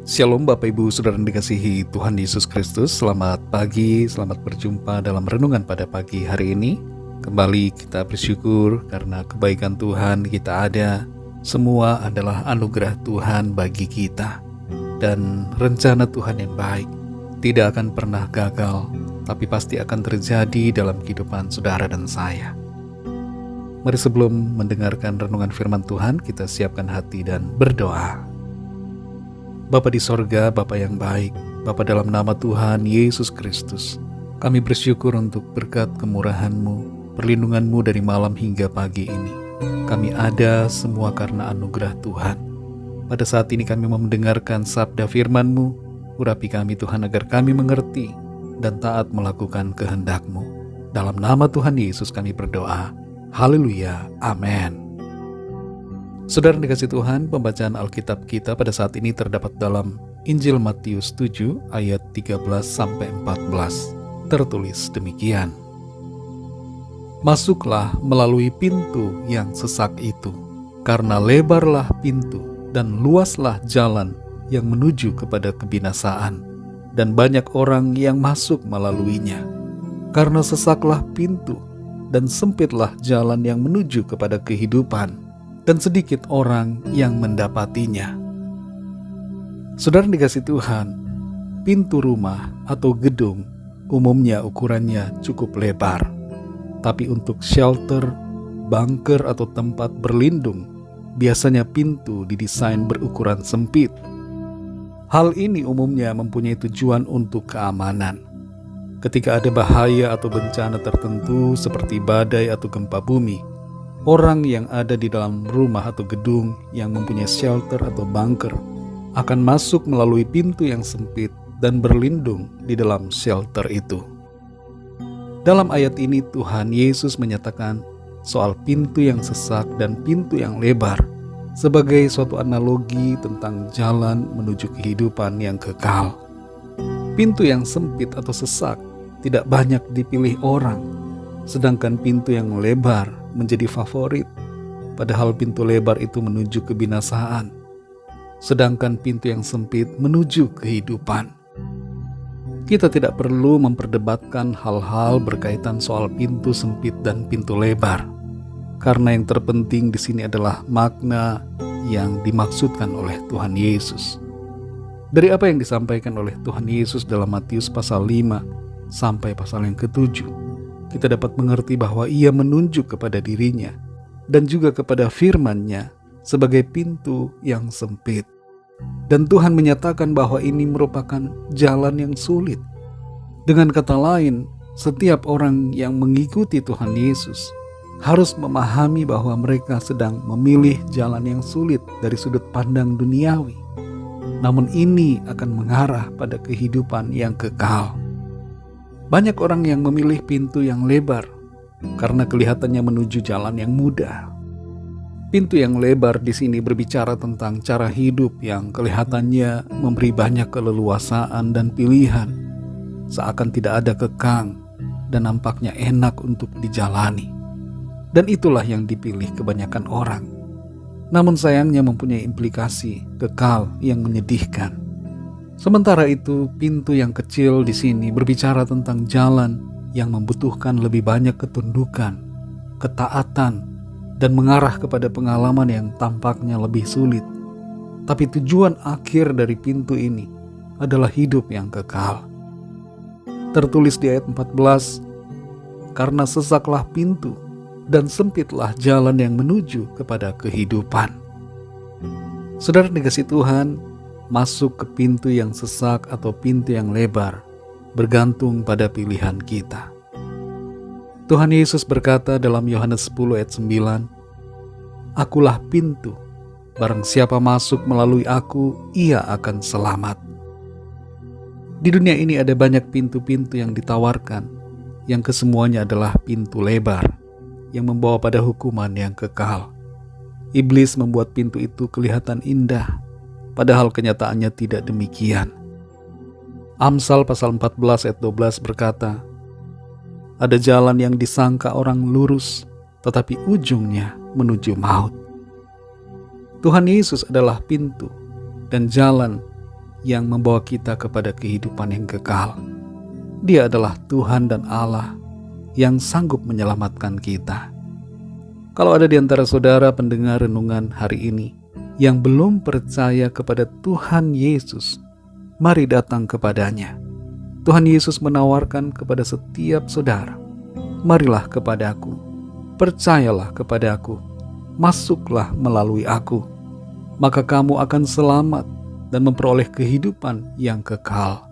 Shalom Bapak Ibu Saudara yang dikasihi Tuhan Yesus Kristus. Selamat pagi, selamat berjumpa dalam renungan pada pagi hari ini. Kembali kita bersyukur karena kebaikan Tuhan kita ada. Semua adalah anugerah Tuhan bagi kita. Dan rencana Tuhan yang baik tidak akan pernah gagal, tapi pasti akan terjadi dalam kehidupan saudara dan saya. Mari sebelum mendengarkan renungan firman Tuhan, kita siapkan hati dan berdoa. Bapa di sorga, Bapa yang baik, Bapa dalam nama Tuhan Yesus Kristus, kami bersyukur untuk berkat kemurahan-Mu, perlindungan-Mu dari malam hingga pagi ini. Kami ada semua karena anugerah Tuhan. Pada saat ini kami mau mendengarkan sabda firman-Mu, urapi kami Tuhan agar kami mengerti dan taat melakukan kehendak-Mu. Dalam nama Tuhan Yesus kami berdoa. Haleluya, amin. Saudara dikasih Tuhan, pembacaan Alkitab kita pada saat ini terdapat dalam Injil Matius 7 ayat 13-14. Tertulis demikian. Masuklah melalui pintu yang sesak itu, karena lebarlah pintu dan luaslah jalan yang menuju kepada kebinasaan, dan banyak orang yang masuk melaluinya. Karena sesaklah pintu dan sempitlah jalan yang menuju kepada kehidupan, dan sedikit orang yang mendapatinya. Saudara dikasih Tuhan, pintu rumah atau gedung umumnya ukurannya cukup lebar. Tapi untuk shelter, bunker atau tempat berlindung, biasanya pintu didesain berukuran sempit. Hal ini umumnya mempunyai tujuan untuk keamanan. Ketika ada bahaya atau bencana tertentu seperti badai atau gempa bumi, orang yang ada di dalam rumah atau gedung yang mempunyai shelter atau bunker akan masuk melalui pintu yang sempit dan berlindung di dalam shelter itu. Dalam ayat ini Tuhan Yesus menyatakan soal pintu yang sesak dan pintu yang lebar sebagai suatu analogi tentang jalan menuju kehidupan yang kekal. Pintu yang sempit atau sesak tidak banyak dipilih orang, sedangkan pintu yang lebar menjadi favorit, padahal pintu lebar itu menuju kebinasaan, sedangkan pintu yang sempit menuju kehidupan. Kita tidak perlu memperdebatkan hal-hal berkaitan soal pintu sempit dan pintu lebar, karena yang terpenting di sini adalah makna yang dimaksudkan oleh Tuhan Yesus. Dari apa yang disampaikan oleh Tuhan Yesus dalam Matius pasal 5 sampai pasal yang ke-7, kita dapat mengerti bahwa Ia menunjuk kepada dirinya dan juga kepada firman-Nya sebagai pintu yang sempit. Dan Tuhan menyatakan bahwa ini merupakan jalan yang sulit. Dengan kata lain, setiap orang yang mengikuti Tuhan Yesus harus memahami bahwa mereka sedang memilih jalan yang sulit dari sudut pandang duniawi. Namun ini akan mengarah pada kehidupan yang kekal. Banyak orang yang memilih pintu yang lebar karena kelihatannya menuju jalan yang mudah. Pintu yang lebar di sini berbicara tentang cara hidup yang kelihatannya memberi banyak keleluasaan dan pilihan, seakan tidak ada kekang dan nampaknya enak untuk dijalani. Dan itulah yang dipilih kebanyakan orang. Namun sayangnya mempunyai implikasi kekal yang menyedihkan. Sementara itu, pintu yang kecil di sini berbicara tentang jalan yang membutuhkan lebih banyak ketundukan, ketaatan, dan mengarah kepada pengalaman yang tampaknya lebih sulit. Tapi tujuan akhir dari pintu ini adalah hidup yang kekal. Tertulis di ayat 14, karena sesaklah pintu dan sempitlah jalan yang menuju kepada kehidupan. Saudara dikasih Tuhan, masuk ke pintu yang sesak atau pintu yang lebar bergantung pada pilihan kita. Tuhan Yesus berkata dalam Yohanes 10 ayat 9, Akulah pintu, barang siapa masuk melalui aku, ia akan selamat. Di dunia ini ada banyak pintu-pintu yang ditawarkan, yang kesemuanya adalah pintu lebar, yang membawa pada hukuman yang kekal. Iblis membuat pintu itu kelihatan indah, padahal kenyataannya tidak demikian. Amsal pasal 14 ayat 12 berkata, ada jalan yang disangka orang lurus, tetapi ujungnya menuju maut. Tuhan Yesus adalah pintu dan jalan yang membawa kita kepada kehidupan yang kekal. Dia adalah Tuhan dan Allah yang sanggup menyelamatkan kita. Kalau ada di antara saudara pendengar renungan hari ini yang belum percaya kepada Tuhan Yesus, mari datang kepadanya. Tuhan Yesus menawarkan kepada setiap saudara, marilah kepadaku, percayalah kepadaku, masuklah melalui aku, maka kamu akan selamat dan memperoleh kehidupan yang kekal.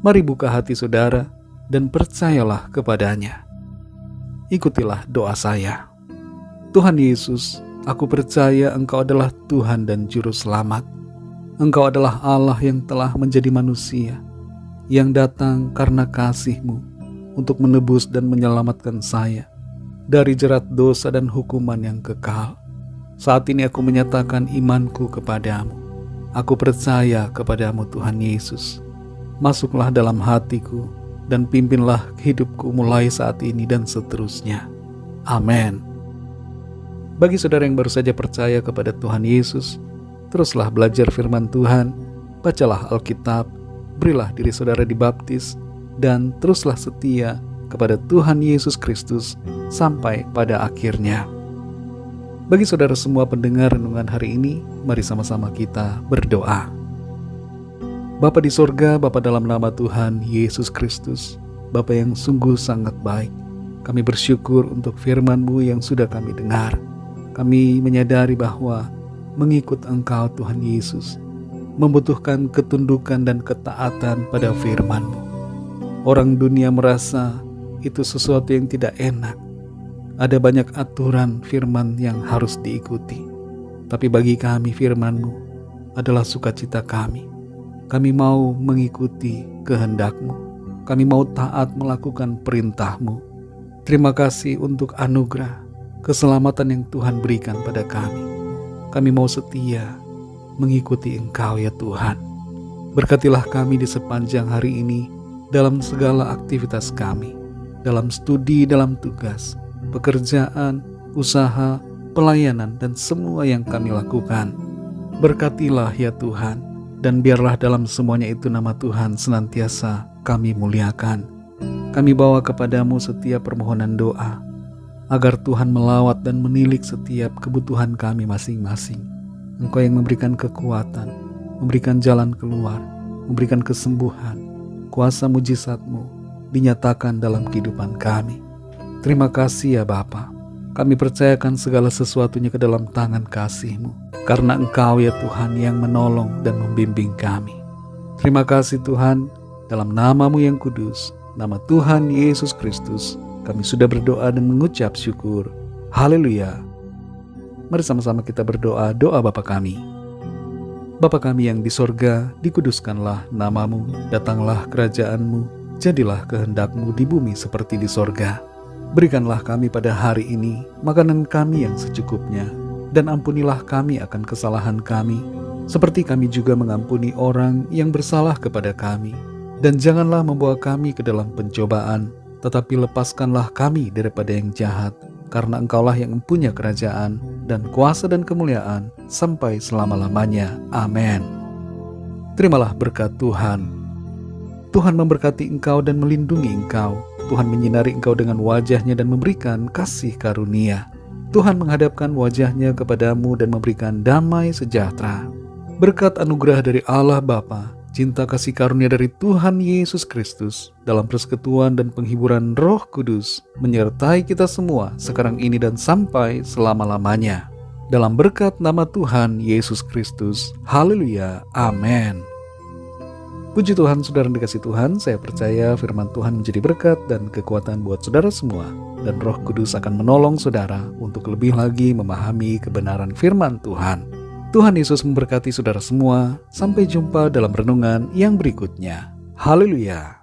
Mari buka hati saudara dan percayalah kepadanya. Ikutilah doa saya. Tuhan Yesus, aku percaya Engkau adalah Tuhan dan Juru Selamat. Engkau adalah Allah yang telah menjadi manusia, yang datang karena kasih-Mu untuk menebus dan menyelamatkan saya dari jerat dosa dan hukuman yang kekal. Saat ini aku menyatakan imanku kepadamu. Aku percaya kepadamu Tuhan Yesus. Masuklah dalam hatiku dan pimpinlah hidupku mulai saat ini dan seterusnya. Amin. Bagi saudara yang baru saja percaya kepada Tuhan Yesus, teruslah belajar firman Tuhan, bacalah Alkitab, berilah diri saudara dibaptis, dan teruslah setia kepada Tuhan Yesus Kristus sampai pada akhirnya. Bagi saudara semua pendengar renungan hari ini, mari sama-sama kita berdoa. Bapa di sorga, Bapa dalam nama Tuhan Yesus Kristus, Bapa yang sungguh sangat baik, kami bersyukur untuk firman-Mu yang sudah kami dengar. Kami menyadari bahwa mengikut Engkau Tuhan Yesus membutuhkan ketundukan dan ketaatan pada firman-Mu. Orang dunia merasa itu sesuatu yang tidak enak. Ada banyak aturan firman yang harus diikuti. Tapi bagi kami firman-Mu adalah sukacita kami. Kami mau mengikuti kehendak-Mu. Kami mau taat melakukan perintah-Mu. Terima kasih untuk anugerah, keselamatan yang Tuhan berikan pada kami. Kami mau setia mengikuti Engkau ya Tuhan. Berkatilah kami di sepanjang hari ini dalam segala aktivitas kami, dalam studi, dalam tugas, pekerjaan, usaha, pelayanan, dan semua yang kami lakukan. Berkatilah ya Tuhan, dan biarlah dalam semuanya itu nama Tuhan senantiasa kami muliakan. Kami bawa kepadamu setiap permohonan doa, agar Tuhan melawat dan menilik setiap kebutuhan kami masing-masing. Engkau yang memberikan kekuatan, memberikan jalan keluar, memberikan kesembuhan. Kuasa mujizat-Mu dinyatakan dalam kehidupan kami. Terima kasih ya Bapa. Kami percayakan segala sesuatunya ke dalam tangan kasih-Mu, karena Engkau ya Tuhan yang menolong dan membimbing kami. Terima kasih Tuhan, dalam nama-Mu yang kudus, nama Tuhan Yesus Kristus, kami sudah berdoa dan mengucap syukur. Haleluya. Mari sama-sama kita berdoa doa Bapa kami. Bapa kami yang di sorga, dikuduskanlah nama-Mu, datanglah kerajaan-Mu, jadilah kehendak-Mu di bumi seperti di sorga. Berikanlah kami pada hari ini makanan kami yang secukupnya, dan ampunilah kami akan kesalahan kami, seperti kami juga mengampuni orang yang bersalah kepada kami. Dan janganlah membawa kami ke dalam pencobaan, tetapi lepaskanlah kami daripada yang jahat, karena Engkaulah yang mempunyai kerajaan dan kuasa dan kemuliaan sampai selama-lamanya. Amin. Terimalah berkat Tuhan. Tuhan memberkati engkau dan melindungi engkau. Tuhan menyinari engkau dengan wajah-Nya dan memberikan kasih karunia. Tuhan menghadapkan wajah-Nya kepadamu dan memberikan damai sejahtera. Berkat anugerah dari Allah Bapa, cinta kasih karunia dari Tuhan Yesus Kristus, dalam persekutuan dan penghiburan Roh Kudus, menyertai kita semua sekarang ini dan sampai selama-lamanya. Dalam berkat nama Tuhan Yesus Kristus. Haleluya. Amin. Puji Tuhan, saudara yang dikasihi Tuhan, saya percaya firman Tuhan menjadi berkat dan kekuatan buat saudara semua, dan Roh Kudus akan menolong saudara untuk lebih lagi memahami kebenaran firman Tuhan. Tuhan Yesus memberkati saudara semua. Sampai jumpa dalam renungan yang berikutnya. Haleluya.